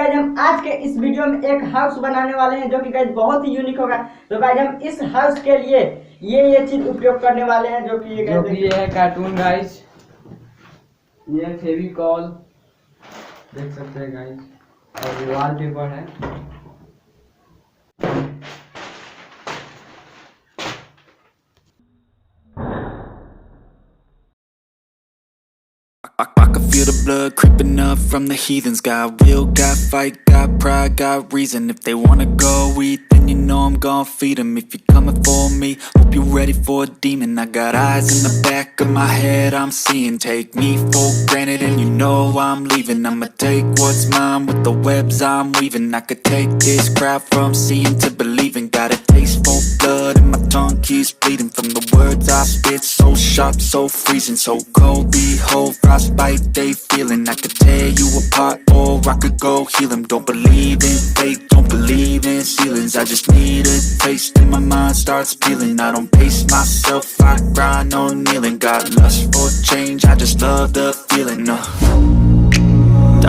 Guys हम आज के इस वीडियो में एक हाउस बनाने वाले हैं जो कि गाइज बहुत ही यूनिक होगा। तो गाइज हम इस हाउस के लिए ये चीज उपयोग करने वाले हैं जो कि ये है कार्टून गाइज, ये फेविकॉल देख सकते हैं गाइज, और ये वॉलपेपर है। I can feel the blood creeping up from the heathens. Got will, got fight, got pride, got reason. If they wanna go eat, then you know I'm gon' feed them. If you're coming for me, hope you're ready for a demon. I got eyes in the back of my head, I'm seeing. Take me for granted and you know I'm leaving. I'ma take what's mine with the webs I'm weaving. I could take this crowd from seeing to believing. Got a taste for blood and my tongue keeps bleeding. From the words I spit, so sharp, so freezing. So cold, behold, frostbite they feeling. I could tear you apart or I could go heal them. Don't believe in fate, don't believe in ceilings. I just need a taste and my mind starts peeling. I don't pace myself, I grind on kneeling. Got lust for change, I just love the feeling.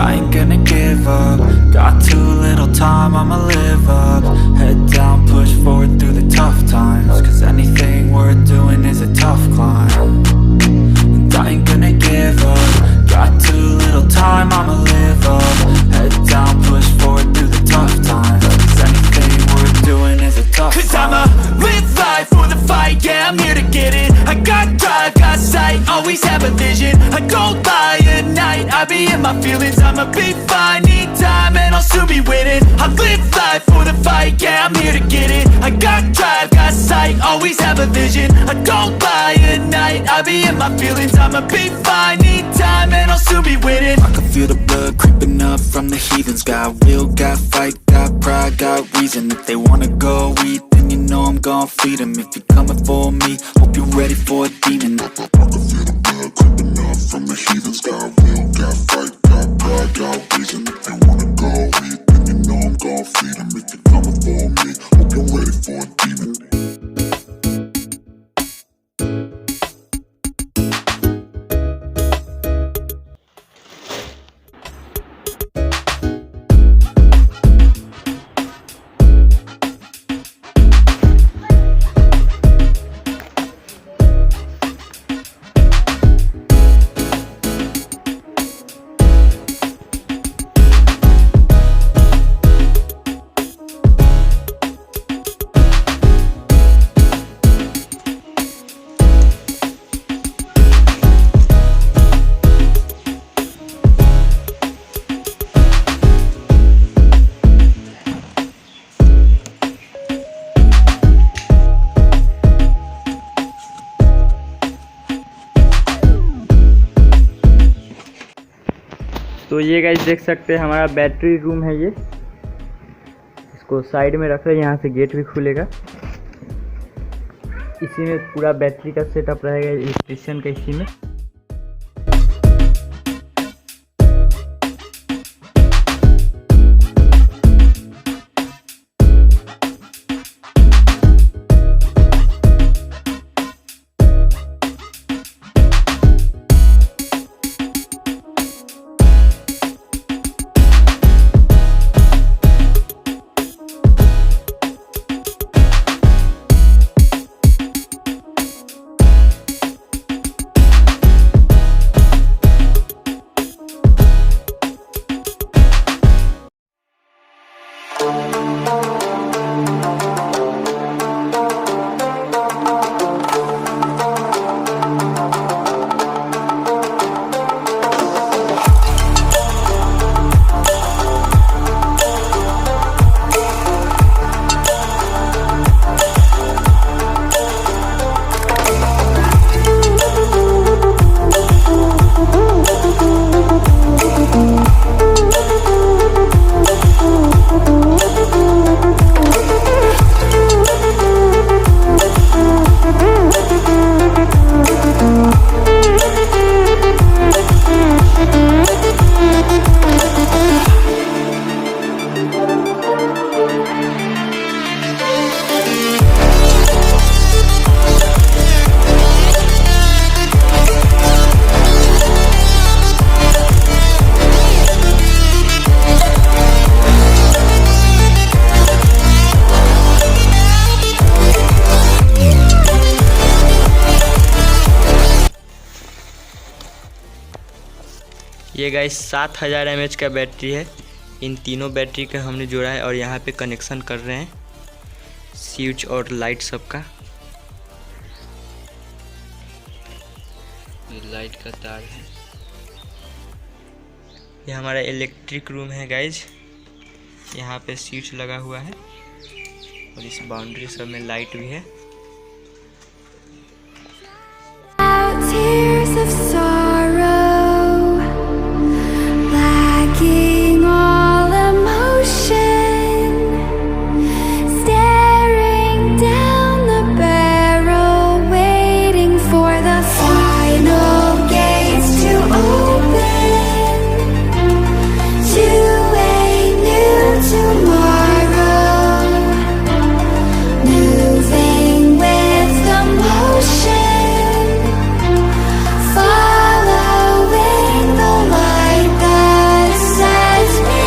I ain't gonna give up. Got too little time, I'ma live up. Head down, push forward through the tough times. Cause anything worth doing is a tough climb. And I ain't gonna give up. Got too little time, I'ma live up. Head down, push forward through the tough times. Cause anything worth doing is a tough climb. Cause I'ma live life for the fight, yeah, I'm here to get it. I got drive, got sight, always have a vision. I don't lie at night, I be in my feelings. I'ma be fine, need time and I'll soon be winning. I live life for the fight, yeah, I'm here to get it. I got drive, got sight, always have a vision. I don't lie at night, I be in my feelings. I'ma be fine, need time and I'll soon be winning. I can feel the blood creeping up from the heathens. Got will, got fight, got pride, got reason. If they wanna go eat, then you know I'm gon' feed them. If you're coming for me, hope you're ready for a demon. I can feel the blood creeping up from the heathens. Got will, got fight, got pride, got reason. If they wanna go eat, then you know I'm gon' feed them. If you're coming for me, hope you're ready for a demon. तो ये guys देख सकते हैं हमारा battery room है। ये इसको side में रख रहे हैं, यहाँ से गेट भी खुलेगा। इसी में पूरा बैटरी का सेटअप रहेगा, इलेक्ट्रिशियन का इसी में। ये गाइस 7000 mAh का बैटरी है। इन तीनों बैटरी का हमने जोड़ा है और यहाँ पे कनेक्शन कर रहे हैं स्विच और लाइट सबका। ये लाइट का तार है। ये हमारा इलेक्ट्रिक रूम है गाइज। यहाँ पे स्विच लगा हुआ है और इस बाउंड्री सब में लाइट भी है। Tears of sorrow, lacking all emotion, staring down the barrel, waiting for the final gates to open to a new tomorrow, moving with the motion. Following the light that sets me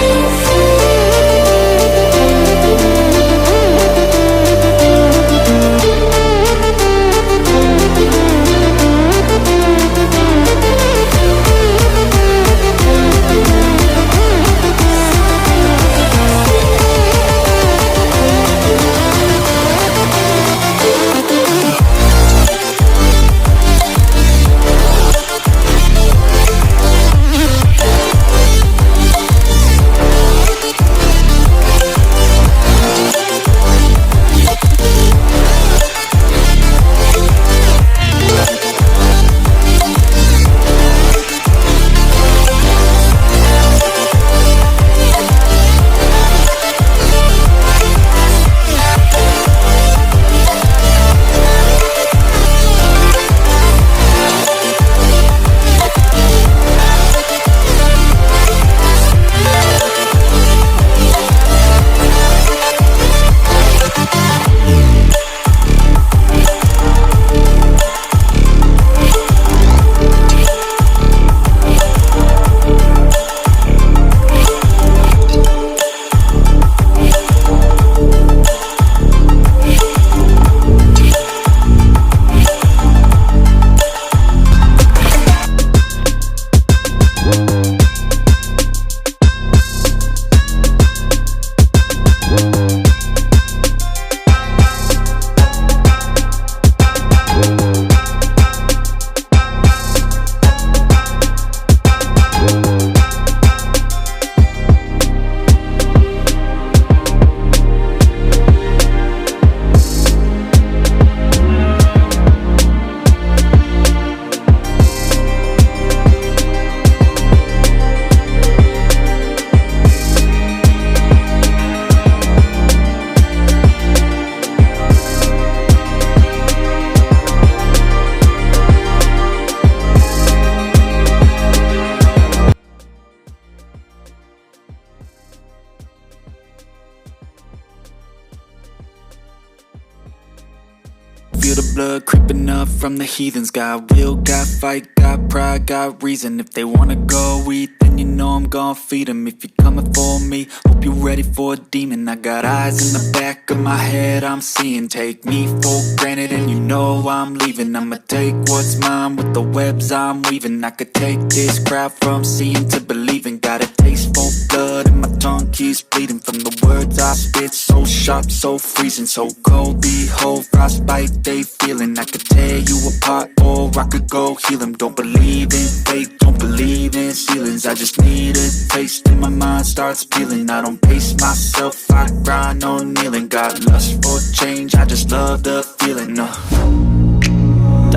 Feel the blood creeping up from the heathens. Got will, got fight, got pride, got reason. If they wanna go eat, then you know I'm gon' feed them. If you're coming for me, hope you're ready for a demon. I got eyes in the back of my head, I'm seeing. Take me for granted and you know I'm leaving. I'ma take what's mine with the webs I'm weaving. I could take this crowd from seeing to believing. Got a taste for blood and my tongue keeps bleeding from the words I spit. So sharp, so freezing, so cold. Behold, frostbite they feeling. I could tear you apart or I could go heal them. Don't believe in fate, don't believe in ceilings. I just need a taste and my mind starts peeling. I don't pace myself, I grind on kneeling. Got lust for change, I just love the feeling.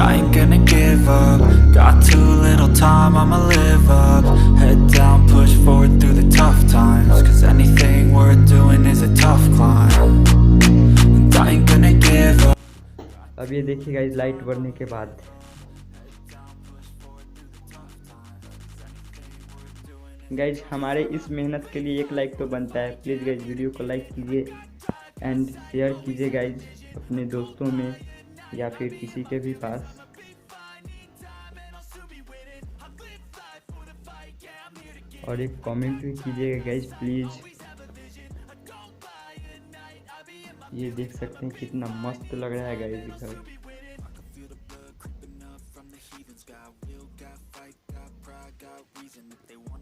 I ain't gonna give up. Got too little time, I'ma live up. Head down, push forward through the tough times. Cause anything worth doing is a tough climb. And I ain't gonna give up. अब ये देखिए guys light बढ़ने के बाद guys हमारे इस मेहनत के लिए एक लाइक तो बनता है। प्लीज़ गाइज वीडियो को लाइक कीजिए एंड शेयर कीजिए गाइज अपने दोस्तों में या फिर किसी के भी पास। और एक कमेंट भी कीजिएगा गाइज प्लीज़। ये देख सकते हैं कितना मस्त लग रहा है गाइज घर। Got will, got fight, got pride, got reason. If they want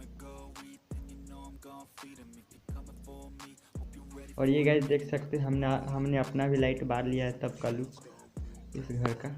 और ये गाइस देख सकते हैं हमने अपना भी लाइट बार लिया है तब का लुक इस घर का।